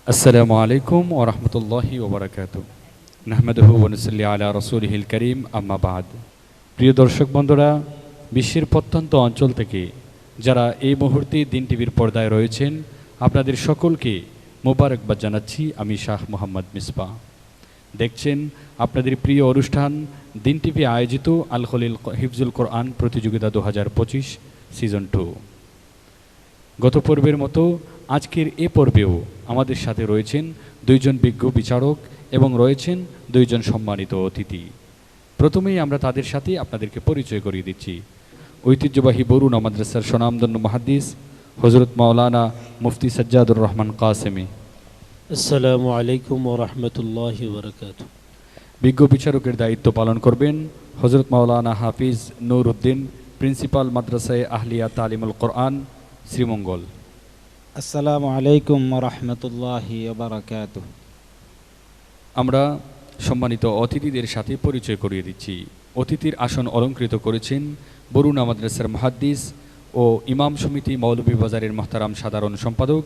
আসসালামু আলাইকুম ওয়া রাহমাতুল্লাহি ওয়া বারাকাতুহু। নাহমাদুহু ওয়া নুসাল্লি আলা রাসূলিহিল কারীম, আম্মা বা'দ। প্রিয় দর্শক বন্ধুরা, বিশ্বের প্রত্যন্ত অঞ্চল থেকে যারা এই মুহূর্তে দিন টিভির পর্দায় রয়েছেন, আপনাদের সকলকে মোবারকবাদ জানাচ্ছি। আমি শাহ মোহাম্মদ মিসবাহ। দেখছেন আপনাদের প্রিয় অনুষ্ঠান দিন টিভি আয়োজিত আল খলিল হিফজুল কোরআন প্রতিযোগিতা 2025 সিজন 2। গত পর্বের মতো আজকের এ পর্বেও আমাদের সাথে রয়েছেন দুইজন বিজ্ঞ বিচারক এবং রয়েছেন দুইজন সম্মানিত অতিথি। প্রথমেই আমরা তাদের সাথে আপনাদেরকে পরিচয় করিয়ে দিচ্ছি। ঐতিহ্যবাহী বরুণা মাদ্রাসার স্বনামধন্য মুহাদ্দিস হযরত মাওলানা মুফতি সাজ্জাদুর রহমান কাসেমি। আসসালামু আলাইকুম ওয়া রাহমাতুল্লাহি ওয়া বারাকাতুহু। বিজ্ঞ বিচারকের দায়িত্ব পালন করবেন হযরত মাওলানা হাফিজ নূর উদ্দিন, প্রিন্সিপাল মাদ্রাসায়ে আহলিয়া তালিমুল কোরআন, শ্রীমঙ্গল। আসসালামু আলাইকুম ওয়া রাহমাতুল্লাহি ওয়া বারাকাতুহু। আমরা সম্মানিত অতিথিদের সাথে পরিচয় করিয়ে দিচ্ছি। অতিথির আসন অলঙ্কৃত করেছেন বরুণা মাদ্রাসার মুহাদ্দিস ও ইমাম সমিতি মৌলভীবাজারের মোহতারাম সাধারণ সম্পাদক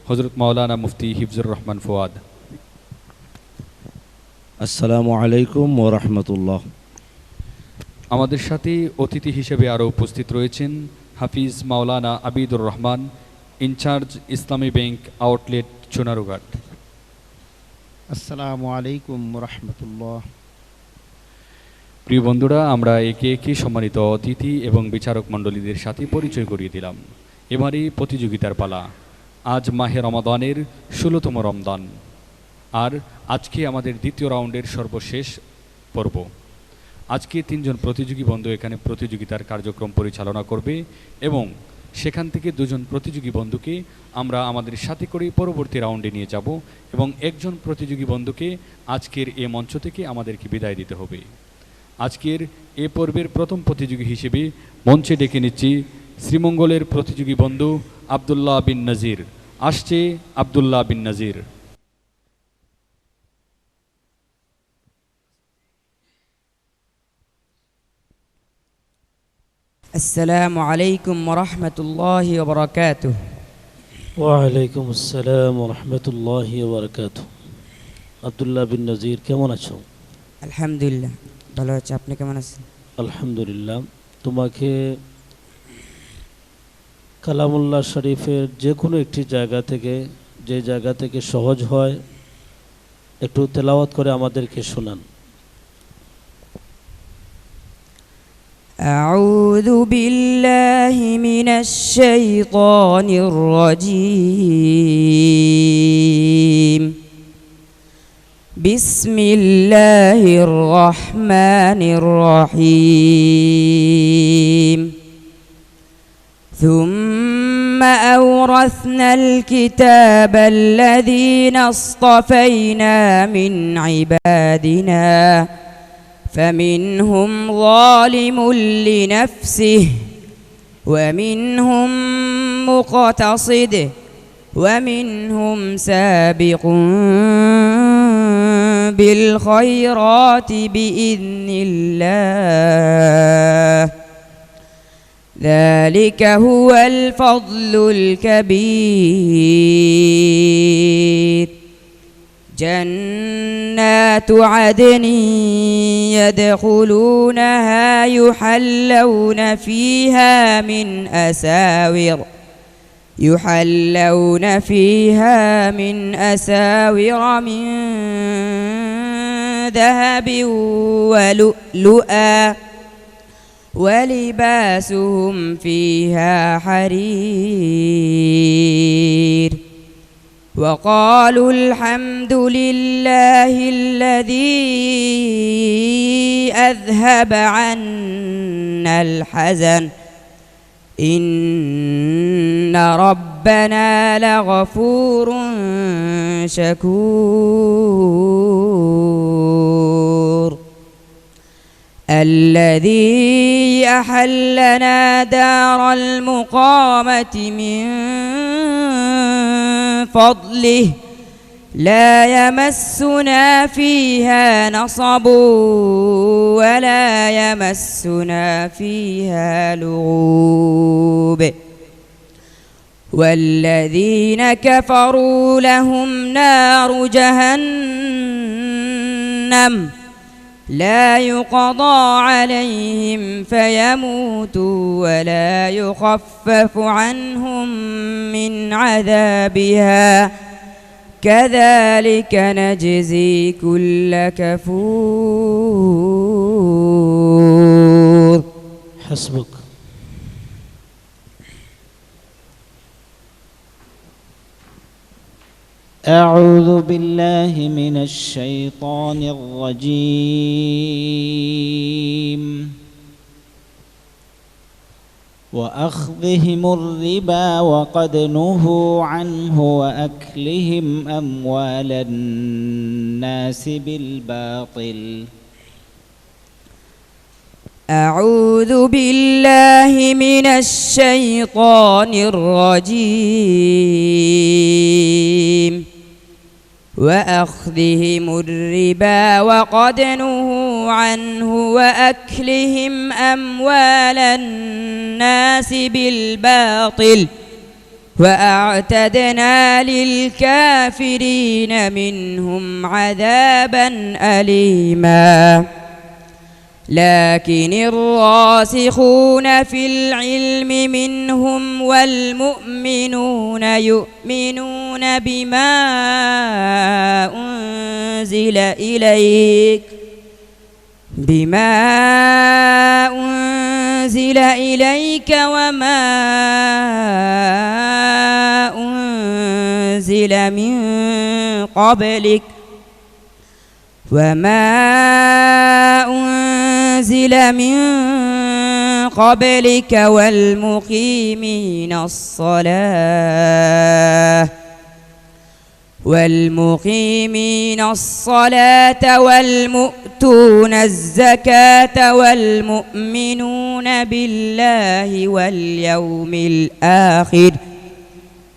হযরত মাওলানা মুফতি হিফজুর রহমান ফুয়াদ। আসসালামু আলাইকুম ওয়া রাহমাতুল্লাহ। আমাদের সাথে অতিথি হিসেবে আরও উপস্থিত রয়েছেন হাফিজ মাওলানা আবিদুর রহমান, ইনচার্জ ইসলামী ব্যাংক আউটলেট চুনারুঘাট। আসসালামু আলাইকুম ওয়া রাহমাতুল্লাহ। প্রিয় বন্ধুরা, আমরা একে একে সম্মানিত অতিথি এবং বিচারক মণ্ডলীদের সাথে পরিচয় করিয়ে দিলাম। এবারে প্রতিযোগিতার পালা। আজ মাহে রমাদানের 16তম রমদান, আর আজকে আমাদের দ্বিতীয় রাউন্ডের সর্বশেষ পর্ব। আজকে তিনজন প্রতিযোগী বন্ধু এখানে প্রতিযোগিতার কার্যক্রম পরিচালনা করবে এবং সেখান থেকে দুজন প্রতিযোগী বন্ধুকে আমরা আমাদের সাথে করে পরবর্তী রাউন্ডে নিয়ে যাব এবং একজন প্রতিযোগী বন্ধুকে আজকের এ মঞ্চ থেকে আমাদেরকে বিদায় দিতে হবে। আজকের এ পর্বের প্রথম প্রতিযোগী হিসেবে মঞ্চে ডেকে নিচ্ছি শ্রীমঙ্গলের প্রতিযোগী বন্ধু আব্দুল্লাহ বিন নাজির। আসছে আব্দুল্লাহ বিন নাজির। আসসালামু আলাইকুম ওয়া রাহমাতুল্লাহি ওয়া বারাকাতুহু। ওয়া আলাইকুম আসসালাম ওয়া রাহমাতুল্লাহি ওয়া বারাকাতুহু। আব্দুল্লাহ বিন নাজির, কেমন আছো? আলহামদুলিল্লাহ, ভালো আছি। আপনি কেমন আছেন? আলহামদুলিল্লাহ। তোমাকে কালামুল্লাহ শরীফের যে কোনো একটি জায়গা থেকে, যে জায়গা থেকে সহজ হয়, একটু তেলাওয়াত করে আমাদেরকে শোনান। আউযু বিল্লাহি মিনাশ শাইতানির রাজীম। বিসমিল্লাহির রহমানির রহিম। ثم أورثنا الكتاب الذين اصطفينا من عبادنا فمنهم ظالم لنفسه ومنهم مقتصد ومنهم سابق بالخيرات بإذن الله ذلك هو الفضل الكبير. جنات عدن يدخلونها يحلون فيها من أساور من ذهب ولؤلؤا ولباسهم فيها حرير. وقالوا الحمد لله الذي أذهب عنا الحزن إن ربنا لغفور شكور. الذي أحلنا دار المقامة من فضله لا يمسنا فيها نصب ولا يمسنا فيها لغوب والذين كفروا لهم نار جهنم لا يقضى عليهم فيموتوا ولا يخفف عنهم من عذابها كذلك نجزي كل كفور. حسبك. أعوذ بالله من الشيطان الرجيم وأخذهم الربا وقد نهوا عنه وأكلهم أموال الناس بالباطل. أعوذ بالله من الشيطان الرجيم وأخذهم الربا وقد نهوا عنه وأكلهم أموال الناس بالباطل وأعتدنا للكافرين منهم عذابا أليما. لكن الراسخون في العلم منهم والمؤمنون يؤمنون بما أنزل إليك وما أنزل من قبلك والمقيمين الصلاة والمؤتون الزكاة والمؤمنون بالله واليوم الآخر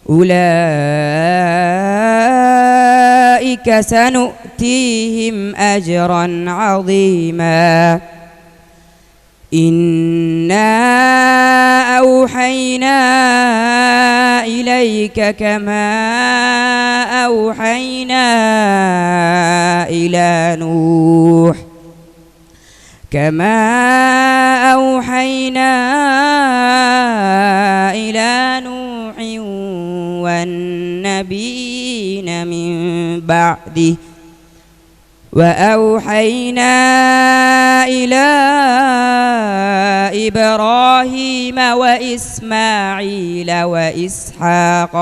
أولئك سنؤتيهم أجرا عظيما. إنا أوحينا إليك كما أوحينا إلى نوح والنبيين من بعده وأوحينا إلى إبراهيم وإسماعيل وإسحاق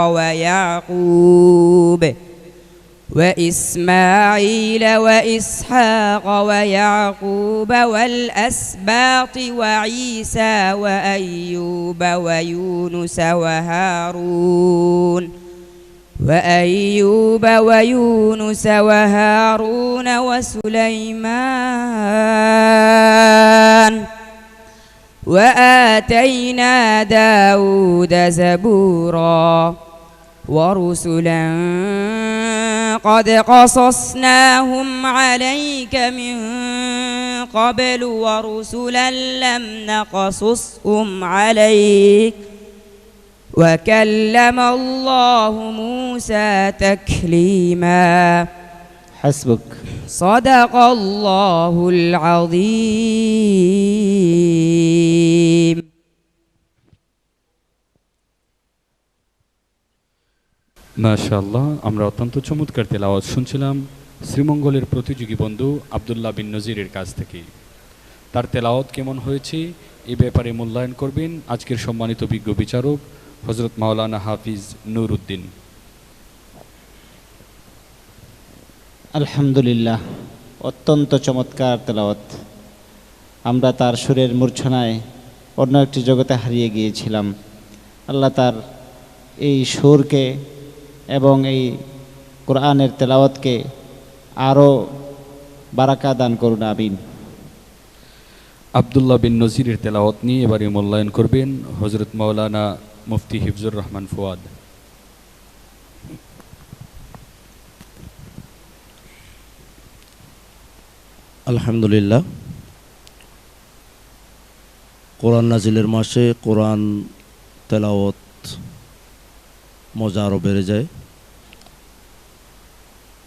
ويعقوب والأسباط وعيسى وأيوب ويونس وهارون وسليمان وآتينا داود زبورا ورسلا قد قصصناهم عليك من قبل ورسلا لم نقصصهم عليك وكلم الله موسى تكليما. حسبك. صدق الله العظيم. মাশাআল্লাহ, আমরা অত্যন্ত চমৎকার তেলাওয়াত শুনছিলাম শ্রীমঙ্গলের প্রতিযোগী বন্ধু আব্দুল্লাহ বিন নজিরের কাছ থেকে। তার তেলাওয়াত কেমন হয়েছে এ ব্যাপারে মূল্যায়ন করবেন আজকের সম্মানিত বিজ্ঞ বিচারক হযরত মাওলানা হাফিজ নূর উদ্দিন। আলহামদুলিল্লাহ, অত্যন্ত চমৎকার তেলাওয়াত। আমরা তার সুরের মূর্ছনায় অন্য একটি জগতে হারিয়ে গিয়েছিলাম। আল্লাহ তার এই সুরকে এবং এই কোরআনের তেলাওয়াতকে আরও বারাকা দান করুন, আমিন। আব্দুল্লাহ বিন নজিরের তেলাওয়াত নিয়ে এবারে মূল্যায়ন করবেন হযরত মাওলানা মুফতি হিফজুর রহমান ফুয়াদ। আলহামদুলিল্লাহ, কোরআন নাজিলের মাসে কোরআন তেলাওয়াত মজা আরও বেড়ে যায়।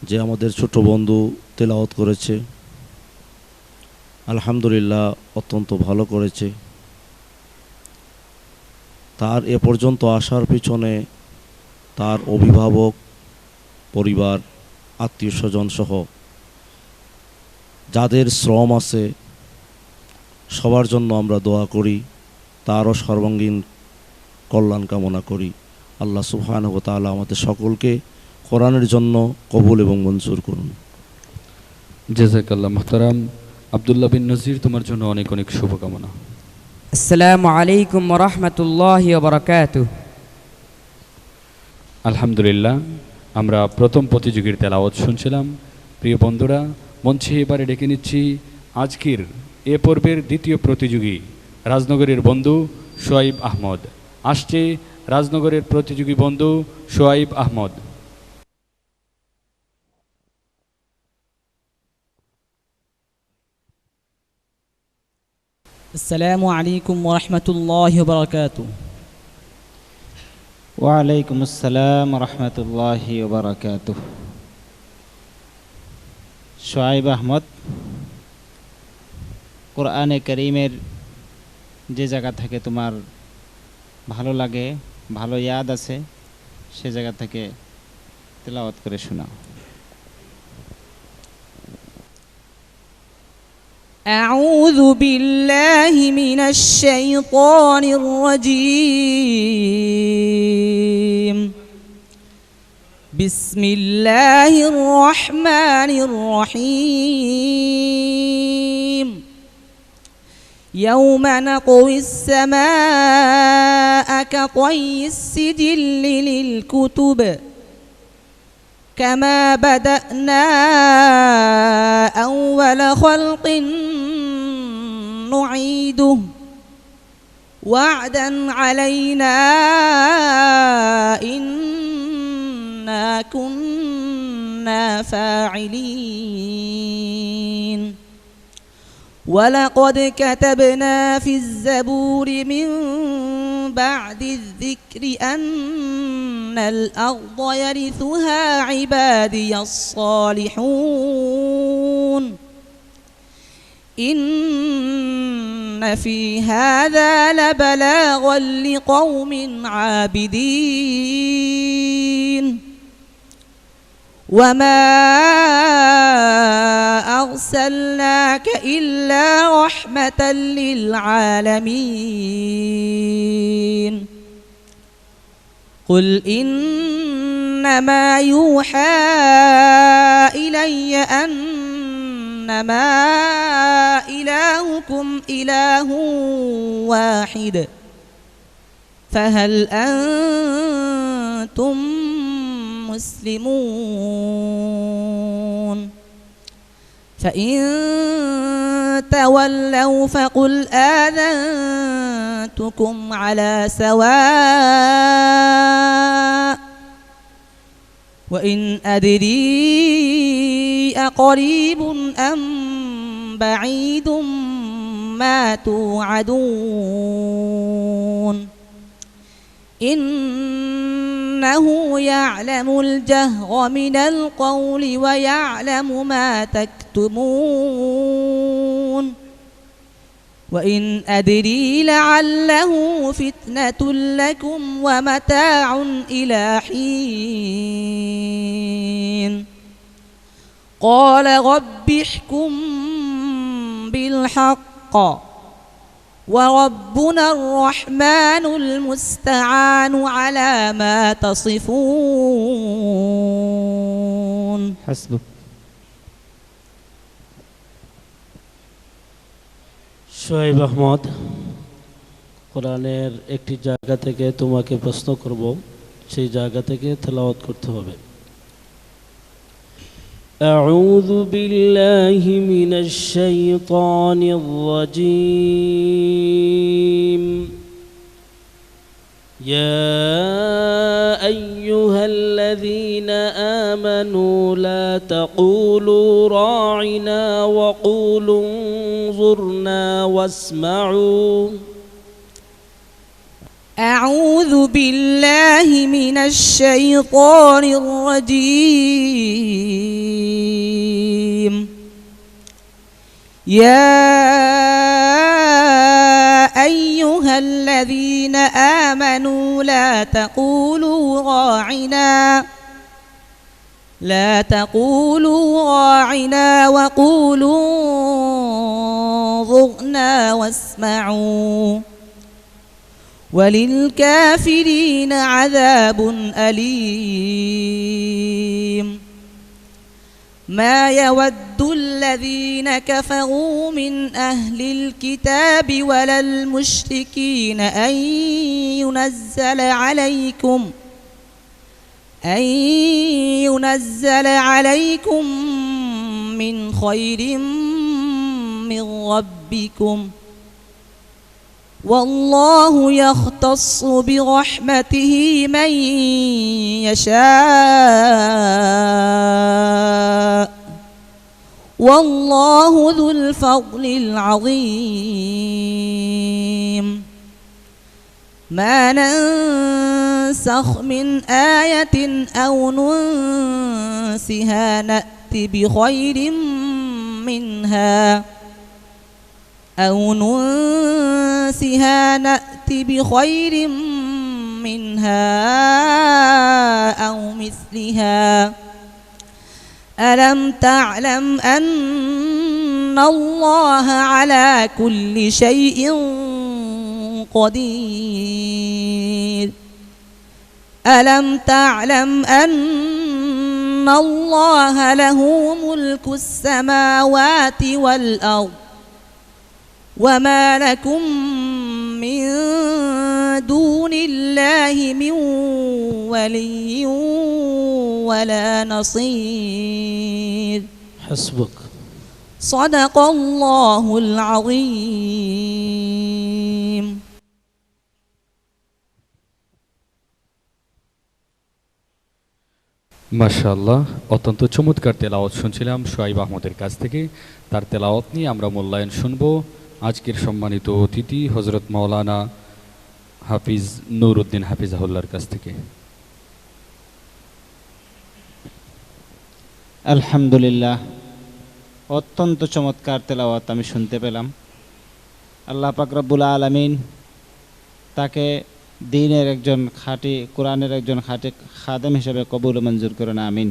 যে আমাদের ছোট বন্ধু তেলাওয়াত করেছে, আলহামদুলিল্লাহ অত্যন্ত ভালো করেছে। তার এ পর্যন্ত আসার পিছনে তার অভিভাবক, পরিবার, আত্মীয় স্বজন সহ যাদের শ্রম আছে সবার জন্য আমরা দোয়া করি, তারও সর্বাঙ্গীন কল্যাণ কামনা করি। আল্লাহ সুবহানাহু ওয়া তাআলা আমাদের সকলকে কোরআনের জন্য কবুল এবং মঞ্জুর করুন। জাযাকাল্লাহ মুহতারাম। আব্দুল্লাহ বিন নজির, তোমার জন্য অনেক অনেক শুভকামনা। আসসালামু আলাইকুম ওয়া রাহমাতুল্লাহি ওয়া বারাকাতুহু। আলহামদুলিল্লাহ, আমরা প্রথম প্রতিযোগীর তেলাওয়াত শুনছিলাম। প্রিয় বন্ধুরা, মঞ্চে এবারে ডেকে নিচ্ছি আজকের এ পর্বের দ্বিতীয় প্রতিযোগী রাজনগরের বন্ধু সোয়াইব আহমদ। আসছে রাজনগরের প্রতিযোগী বন্ধু সোয়াইব আহমদ। আসসালামু আলাইকুম ওয়া রাহমাতুল্লাহি ওয়া বারাকাতুহু। ওয়ালাইকুম আসসালাম রহমতুল্লাহি ওয়া বারাকাতুহু। সোয়াইব আহমদ, কোরআনে কারীমের যে জায়গা থেকে তোমার ভালো লাগে, ভালো ইয়াদ আছে, সে জায়গা থেকে তেলাওয়াত করে শোনাও। أعوذ بالله من الشيطان الرجيم. بسم الله الرحمن الرحيم. يوم نطوي السماء كطي السجل للكتب كما بدأنا أول خلق نعيده وعدا علينا إنا كنا فاعلين. ولقد كتبنا في الزبور من بعد الذكر أن الأرض يرثها عبادي الصالحون. إن في هذا لبلاغا لقوم عابدين. وما أرسلناك إلا رحمة للعالمين. قل إنما يوحى إلي أنما إلهكم إله واحد فهل أنتم مسلمون. فإن تولوا فقل آذنتكم على سواء وإن أدري أقريب أم بعيد ما توعدون. إنه يعلم الجهر من القول ويعلم ما تكتمون. وإن أدري لعله فتنة لكم ومتاع إلى حين. قال رب احكم بالحق وربنا الرحمن المستعان على ما تصفون. হাসবুক। সোহাইব আহমদ, কোরআনের একটি জায়গা থেকে তোমাকে প্রশ্ন করব, সেই জায়গা থেকে তেলাওয়াত করতে হবে। أعوذ بالله من الشيطان الرجيم. يا أيها الذين آمنوا لا تقولوا راعنا وقولوا انظرنا واسمعوا أعوذ بالله من الشيطان الرجيم. يا أيها الذين آمنوا لا تقولوا راعنا وقولوا انظرنا واسمعوا وللكافرين عذاب أليم. ما يود الذين كفروا من أهل الكتاب ولا المشركين أن ينزل عليكم من خير من ربكم، والله يختص برحمته من يشاء، والله ذو الفضل العظيم. ما ننسخ من آية أو ننسها نأت بخير منها أو مثلها. ألم تعلم أن الله على كل شيء قدير؟ ألم تعلم أن الله له ملك السماوات والأرض وما لكم من دون الله من ولي ولا نصير. حسبك. صدق الله العظيم. মাশাআল্লাহ, অত্যন্ত চমৎকার তেলাওয়াত শুনছিলাম শোয়াইব আহমদের কাছ থেকে। তার তেলাওয়াত নিয়ে আমরা মূল্যায়ন শুনব আজকের সম্মানিত অতিথি হজরত মাওলানা হাফিজ নুরউদ্দিন হাফিজাহুল্লাহর কাছ থেকে। আলহামদুলিল্লাহ, অত্যন্ত চমৎকার তেলাওয়াত আমি শুনতে পেলাম। আল্লাহ পাক রব্বুল আলামিন তাকে দ্বীনের একজন খাঁটি, কোরআনের একজন খাঁটি খাদেম হিসেবে কবুল ও মঞ্জুর করেন, আমিন।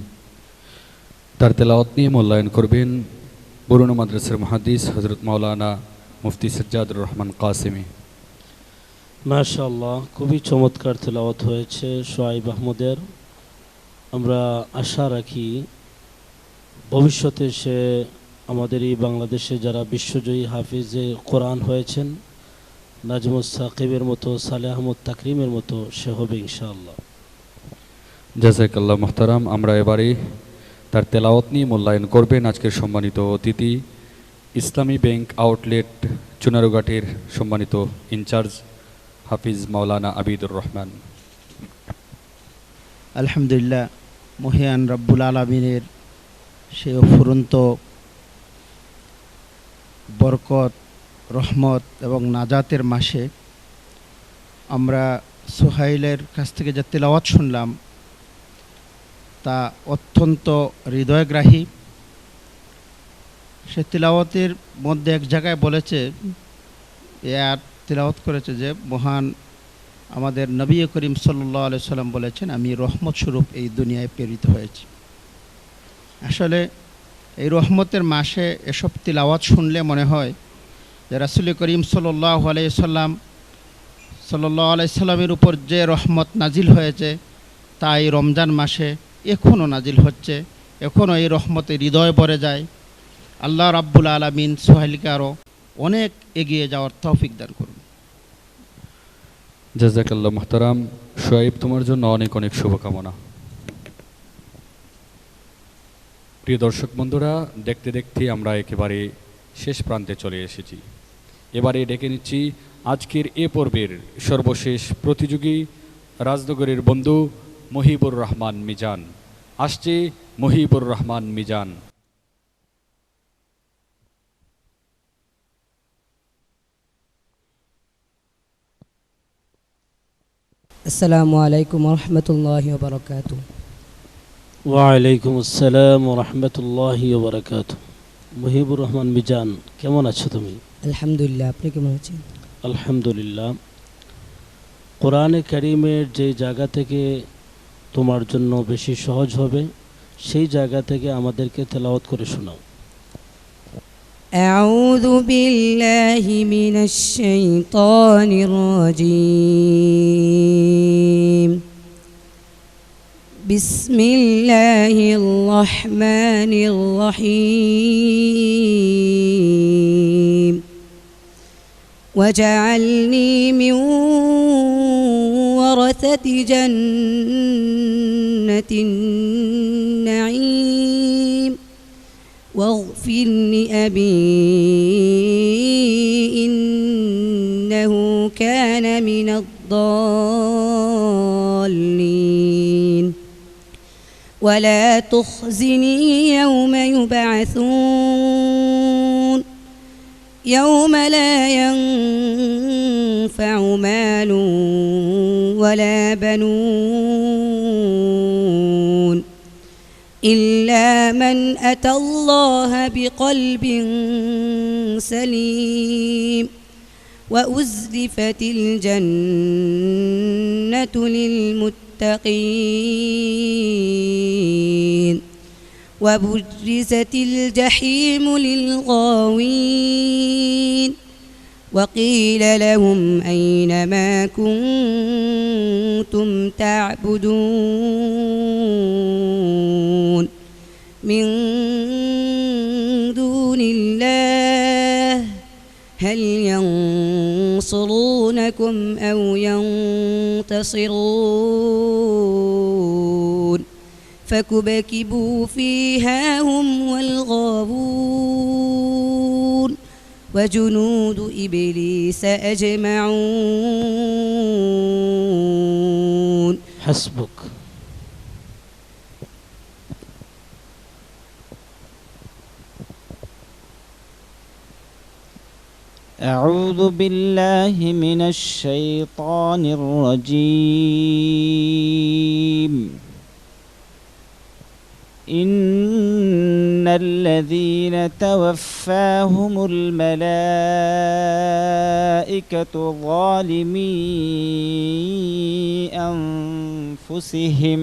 তার তেলাওয়াত নিয়ে মূল্যায়ন করবেন বরুণা মাদ্রাসার মুহাদ্দিস হজরত মাওলানা মুফতি সাজ্জাদুর রহমান কাসেমি। মাশাআল্লাহ, খুবই চমৎকার তেলাওয়াত হয়েছে শোয়াইব আহমদের। আমরা আশা রাখি ভবিষ্যতে সে আমাদের এই বাংলাদেশে যারা বিশ্বজয়ী হাফিজে কোরআন হয়েছেন, নাজমুস সাকিবের মতো, সালেহ আহমদ তাকরিমের মতো সে হবে ইনশাআল্লাহ। জাযাকাল্লাহ মুহতারাম। আমরা এবারে তার তেলাওয়াত নিয়ে মূল্যায়ন করবেন আজকের সম্মানিত অতিথি ইসলামী ব্যাংক আউটলেট চুনারুঘাটের সম্মানিত ইনচার্জ হাফিজ মাওলানা আবিদুর রহমান। আলহামদুলিল্লাহ, মহিয়ান রব্বুল আলমিনের সে অফুরন্ত বরকত, রহমত এবং নাজাতের মাসে আমরা সোহাইলের কাছ থেকে যে তেলাওয়াত শুনলাম তা অত্যন্ত হৃদয়গ্রাহী। সে তেলাওয়াতের মধ্যে এক জায়গায় বলেছে, তেলাওয়াত করেছে যে মহান আমাদের নবী করিম সাল্লাল্লাহু আলাইহি সাল্লাম বলেছেন, আমি রহমত স্বরূপ এই দুনিয়ায় প্রেরিত হয়েছি। আসলে এই রহমতের মাসে এসব তিলাওয়াত শুনলে মনে হয় যে রাসূল করিম সাল্লাল্লাহু আলাইহি সাল্লামের উপর যে রহমত নাজিল হয়েছে তা এই রমজান মাসে এখনও নাজিল হচ্ছে, এখনও এই রহমতে হৃদয় ভরে যায়। আল্লাহ রাব্বুল আলামিন সোহাইলকে আরও অনেক এগিয়ে যাওয়ার তৌফিক দান করুন। জাযাকাল্লাহ মুহতারাম। শোয়াইব, তোমার জন্য অনেক অনেক শুভকামনা। প্রিয় দর্শক বন্ধুরা, দেখতে দেখতে আমরা একেবারে শেষ প্রান্তে চলে এসেছি। এবারে ডেকে নিচ্ছি আজকের এ পর্বের সর্বশেষ প্রতিযোগী রাজনগরের বন্ধু মহিবুর রহমান মিজান। আসছে মহিবুর রহমান মিজান। আসসালামু আলাইকুম রহমতুল্লাহি ওয়া বারাকাতুহু। ওয়ালাইকুম আসসালাম রহমতুল্লাহি ওবরাকাত। মুহিবুর রহমান মিজান, কেমন আছো তুমি? আলহামদুলিল্লাহ, আপনি কেমন আছেন? আলহামদুলিল্লাহ। কোরআনে কারিমের যে জায়গা থেকে তোমার জন্য বেশি সহজ হবে সেই জায়গা থেকে আমাদেরকে তেলাওয়াত করে শোনাও। আউযু বিল্লাহি মিনাশ শাইতানির রাজীম। বিসমিল্লাহির রহমানির রহিম। وجعلني من ورثة جنة النعيم واغفر لأبي إنه كان من الضالين ولا تخزني يوم يبعثون يوم لا ينفع مال ولا بنون إلا من أتى الله بقلب سليم وأزلفت الجنة للمتقين وبرزت الجحيم للغاوين وقيل لهم أين ما كنتم تعبدون من دون الله هل ينصرونكم أو ينتصرون فكبكبوا فيها هم والغاوون وجنود إبليس أجمعون حسبك. أعوذ بالله من الشيطان الرجيم. إن الذين توفاهم الملائكة ظالمي أنفسهم.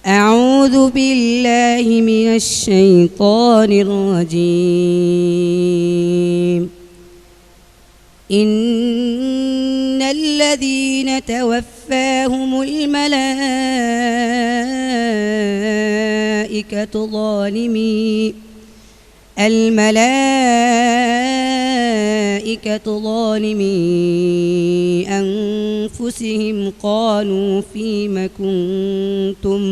أعوذ بالله من الشيطان الرجيم. إن الذين توفاهم الملائكة ظالمي أنفسهم قالوا فيم كنتم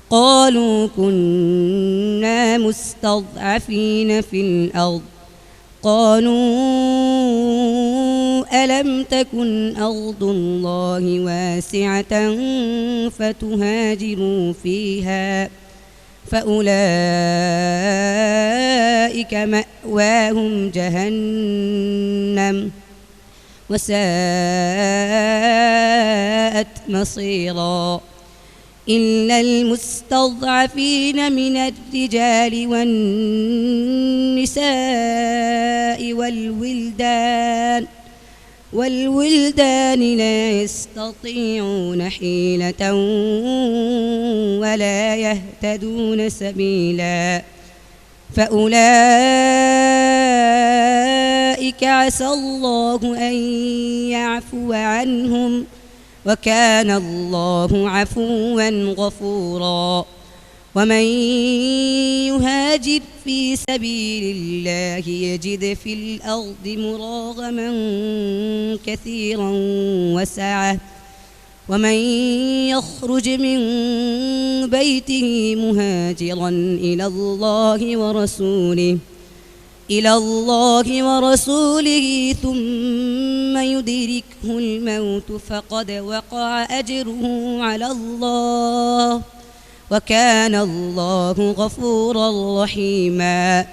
قالوا كنا مستضعفين في الأرض قالوا ألم تكن أرض الله واسعة فتهاجروا فيها فأولئك مأواهم جهنم وساءت مصيرا إلا المستضعفين من الرجال والنساء والولدان لا يستطيعون حيلة ولا يهتدون سبيلا فأولئك عسى الله أن يعفو عنهم وكان الله عفوا غفورا ومن يهاجر في سبيل الله يجد في الأرض مراغما كثيرا وسعة ومن يخرج من بيته مهاجرا إلى الله ورسوله ثم يدركه الموت فقد وقع أجره على الله وكان الله غفورا رحيما.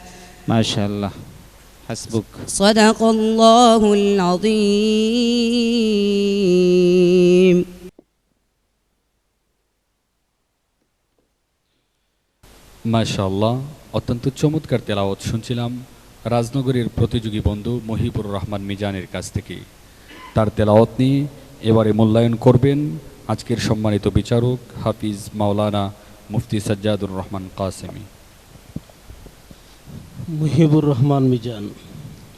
মাশাআল্লাহ, হাসবুক। সাদাকাল্লাহুল আযীম। মাশাআল্লাহ, অত্যন্ত চমৎকার তেলাওয়াত শুনছিলাম রাজনগরের প্রতিযোগী বন্ধু মহিবুর রহমান মিজানের কাছ থেকে। তার তেলাওয়াত নিয়ে এবারে মূল্যায়ন করবেন আজকের সম্মানিত বিচারক হাফিজ মাওলানা মুফতি সাজ্জাদুর রহমান কাসেমি। মুহিবুর রহমান মিজান,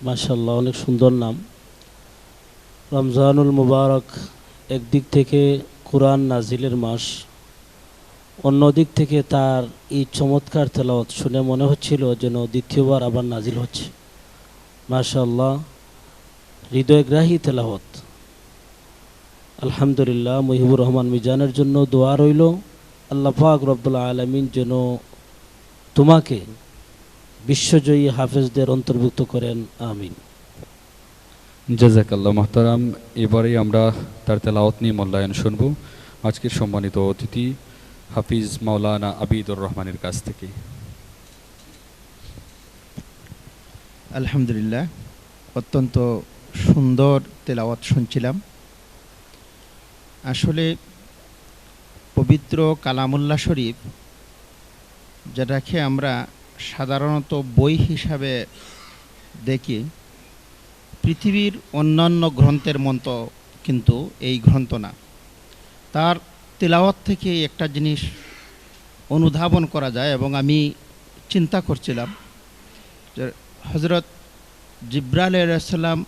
মাশাআল্লাহ, অনেক সুন্দর নাম। রমজানুল মুবারক একদিক থেকে কোরআন নাজিলের মাস, অন্য দিক থেকে তার এই চমৎকার তেলাওয়াত শুনে মনে হচ্ছিল যেন দ্বিতীয়বার আবার নাজিল হচ্ছে। মাশাআল্লাহ, হৃদয়গ্রাহী তেলাওয়াত। আলহামদুলিল্লাহ, মুহিবুর রহমান মিজানের জন্য দোয়া রইল, আল্লাহ পাক রব্বুল আলামিন যেন তোমাকে বিশ্বজয়ী হাফেজদের অন্তর্ভুক্ত করেন, আমিন। জাযাকাল্লাহ মুহতারাম। এবারে আমরা তার তেলাওয়াত নিয়ে মূল্যায়ন শুনব আজকের সম্মানিত অতিথি হাফিজ মাওলানা আবিদুর রহমানের কাছ থেকে। আলহামদুলিল্লাহ, অত্যন্ত সুন্দর তেলাওয়াত শুনছিলাম। আসলে পবিত্র কালামুল্লাহ শরীফ, যেটাকে আমরা সাধারণত বই হিসাবে দেখি, পৃথিবীর অন্যান্য গ্রন্থের মতো কিন্তু এই গ্রন্থ না। তার তেলাওয়াত থেকে একটা জিনিস অনুধাবন করা যায়, এবং আমি চিন্তা করছিলাম যে হযরত জিবরাইল আলাইহিস সালাম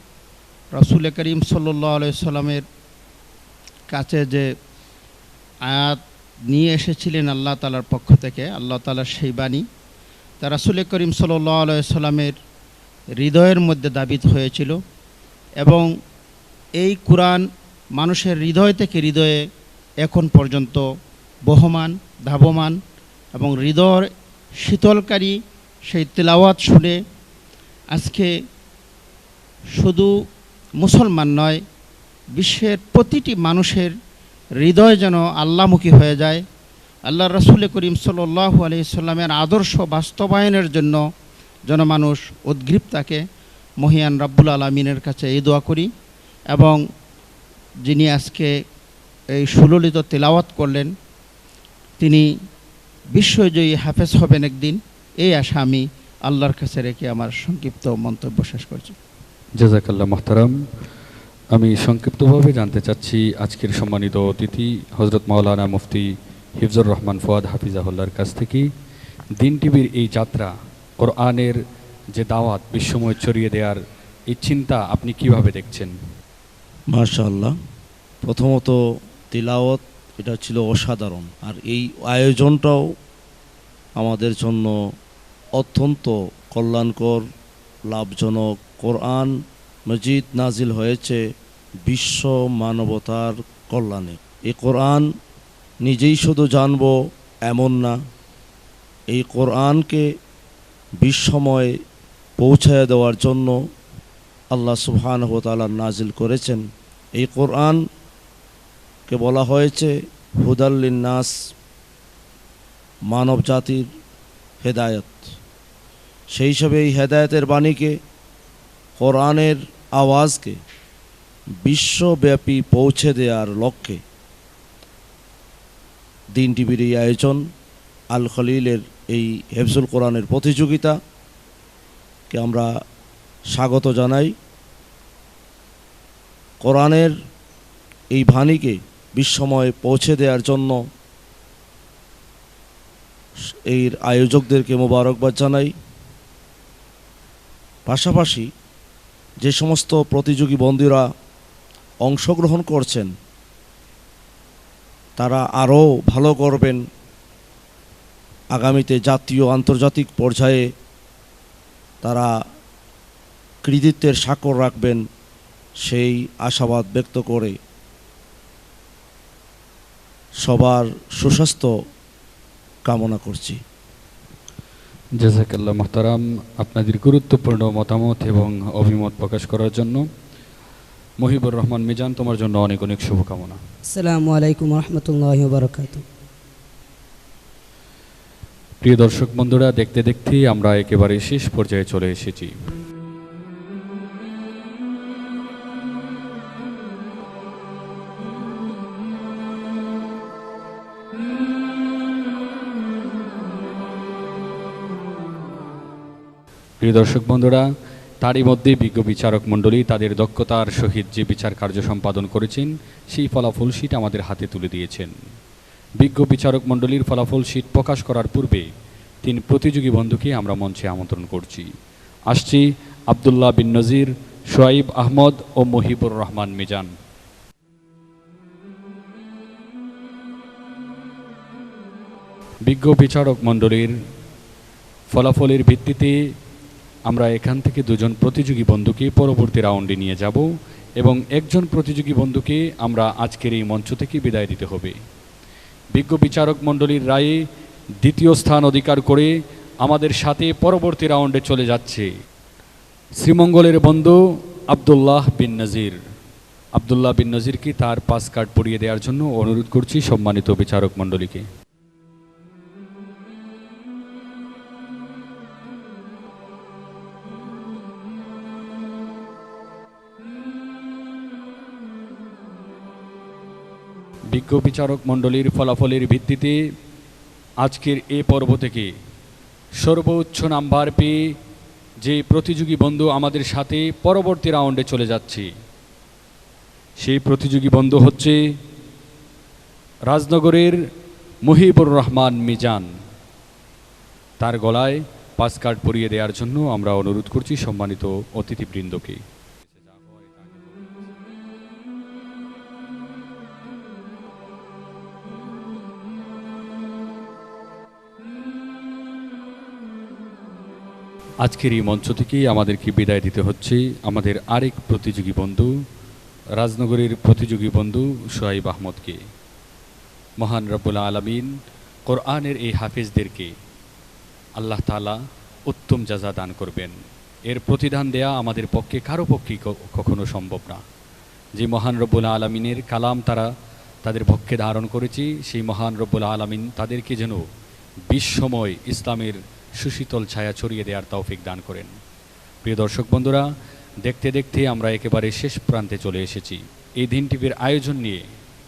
রাসূল করিম সাল্লাল্লাহু আলাইহি সাল্লামের কাছে যে আয়াত নিয়ে এসেছিলেন আল্লাহ তাআলার পক্ষ থেকে, আল্লাহ তাআলার সেই বাণী তা রাসূল করিম সাল্লাল্লাহু আলাইহি সাল্লামের হৃদয়ের মধ্যে দাবিত হয়েছিল, এবং এই কুরআন মানুষের হৃদয় থেকে হৃদয়ে এখন পর্যন্ত বহমান, ধাবমান, এবং হৃদয় শীতলকারী সেই তেলাওয়াত শুনে আজকে শুধু মুসলমান নয়, বিশ্বের প্রতিটি মানুষের হৃদয় যেন আল্লাহমুখী হয়ে যায়। আল্লাহ রাসূল করিম সাল্লাল্লাহু আলাইহি সাল্লামের আদর্শ বাস্তবায়নের জন্য যেন মানুষ উদ্গ্রীব থাকে। মহিয়ান রব্বুল আলামিনের কাছে এই দোয়া করি, এবং যিনি আজকে এই সুললিত তেলাওয়াত করলেন তিনি বিশ্বজয়ী হাফেজ হবেন একদিন, এই আশা আমি আল্লাহর কাছে রেখে আমার সংক্ষিপ্ত মন্তব্য শেষ করছি। জাযাকাল্লাহ মুহতারাম। আমি সংক্ষিপ্তভাবে জানতে চাচ্ছি আজকের সম্মানিত অতিথি হযরত মাওলানা মুফতি হিফজুর রহমান ফুয়াদ হাফিজাহুল্লাহর কাছ থেকে দিন টিভির এই যাত্রা, কোরআনের যে দাওয়াত বিশ্বময় ছড়িয়ে দেওয়ার এই চিন্তা আপনি কিভাবে দেখছেন? মাশাআল্লাহ, প্রথমত তিলাওয়াত এটা ছিল অসাধারণ, আর এই আয়োজনটাও আমাদের জন্য অত্যন্ত কল্যাণকর, লাভজনক। কোরআন মজিদ নাজিল হয়েছে বিশ্ব মানবতার কল্যাণে। এই কোরআন নিজেই শুধু জানব এমন না, এই কোরআনকে বিশ্বময় পৌঁছায় দেওয়ার জন্য আল্লাহ সুবহানাহু ওয়া তাআলা নাজিল করেছেন। এই কোরআনকে বলা হয়েছে হুদাল লিন্নাস, মানব জাতির হেদায়েত। সেই হিসাবে এই হেদায়েতের বাণীকে, কোরআনের আওয়াজকে বিশ্বব্যাপী পৌঁছে দেওয়ার লক্ষ্যে দিন টিভির এই আয়োজন, আল খলিলের এই হেফজুল কোরআনের প্রতিযোগিতাকে আমরা স্বাগত জানাই। কোরআনের এই বাণীকে বিশ্বময় পৌঁছে দেওয়ার জন্য এই আয়োজকদেরকে মোবারকবাদ জানাই। পাশাপাশি যে সমস্ত প্রতিযোগী বন্ধুরা অংশগ্রহণ করছেন তারা আরও ভালো করবেন, আগামীতে জাতীয় আন্তর্জাতিক পর্যায়ে তারা কৃতিত্বের স্বাক্ষর রাখবেন, সেই আশাবাদ ব্যক্ত করে সবার সুস্বাস্থ্য কামনা করছি। জাযাকাল্লাহ মুহতারাম, আপনাদের গুরুত্বপূর্ণ মতামত এবং অভিমত প্রকাশ করার জন্য। মহিবুর রহমান মিজান, তোমার জন্য অনেক অনেক শুভকামনা। আসসালামু আলাইকুম রহমতুল্লাহি ওয়া বারাকাতুহু। প্রিয় দর্শক বন্ধুরা, দেখতে দেখতে আমরা একেবারে শেষ পর্যায়ে চলে এসেছি। প্রিয় দর্শক বন্ধুরা, তারই মধ্যে বিজ্ঞ বিচারক মণ্ডলী তাদের দক্ষতার সহিত যে বিচার কার্য সম্পাদন করেছেন সেই ফলাফল শীট আমাদের হাতে তুলে দিয়েছেন। বিজ্ঞ বিচারক মণ্ডলীর ফলাফল শীট প্রকাশ করার পূর্বে 3 প্রতিযোগী বন্ধুকে আমরা মঞ্চে আমন্ত্রণ করছি। আসছি আব্দুল্লাহ বিন নজির, সোয়াইব আহমদ ও মহিবুর রহমান মিজান। বিজ্ঞ বিচারক মণ্ডলীর ফলাফলের ভিত্তিতে আমরা এখান থেকে 2জন প্রতিযোগী বন্ধুকে পরবর্তী রাউন্ডে নিয়ে যাব এবং একজন প্রতিযোগী বন্ধুকে আমরা আজকের এই মঞ্চ থেকে বিদায় দিতে হবে। বিজ্ঞ বিচারক মণ্ডলীর রায়ে 2য় স্থান অধিকার করে আমাদের সাথে পরবর্তী রাউন্ডে চলে যাচ্ছে শ্রীমঙ্গলের বন্ধু আব্দুল্লাহ বিন নজির। আব্দুল্লাহ বিন নজিরকে তার পাস কার্ড পরিয়ে দেওয়ার জন্য অনুরোধ করছি সম্মানিত বিচারক মণ্ডলীকে। বিজ্ঞ বিচারক মণ্ডলীর ফলাফলের ভিত্তিতে আজকের এ পর্ব থেকে সর্বোচ্চ নাম্বার পেয়ে যে প্রতিযোগী বন্ধু আমাদের সাথে পরবর্তী রাউন্ডে চলে যাচ্ছে সেই প্রতিযোগী বন্ধু হচ্ছে রাজনগরের মহিবুর রহমান মিজান। তার গলায় পাস কার্ড পরিয়ে দেওয়ার জন্য আমরা অনুরোধ করছি সম্মানিত অতিথিবৃন্দকে। আজকের এই মঞ্চ থেকেই আমাদেরকে বিদায় দিতে হচ্ছে আমাদের আরেক প্রতিযোগী বন্ধু, রাজনগরের প্রতিযোগী বন্ধু সোয়াইব আহমদকে। মহান রব্বুল আলামিন কোরআনের এই হাফেজদেরকে আল্লাহ তাআলা উত্তম জাযা দান করবেন। এর প্রতিদান দেয়া আমাদের পক্ষে কারো পক্ষেই কখনো সম্ভব না। যে মহান রব্বুল আলামিনের কালাম তারা তাদের পক্ষে ধারণ করেছে, সেই মহান রব্বুল আলামিন তাদেরকে যেন বিশ্বময় ইসলামের সুশীতল ছায়া ছড়িয়ে দেওয়ার তৌফিক দান করেন। প্রিয় দর্শক বন্ধুরা, দেখতে দেখতে আমরা একেবারে শেষ প্রান্তে চলে এসেছি। এই দিন টিভির আয়োজন নিয়ে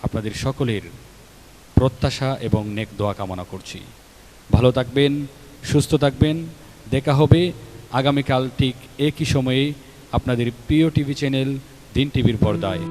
আপনাদের সকলের প্রত্যাশা এবং নেক দোয়া কামনা করছি। ভালো থাকবেন, সুস্থ থাকবেন। দেখা হবে আগামীকাল ঠিক একই সময়ে আপনাদের প্রিয় টিভি চ্যানেল দিন টিভির পর্দায়।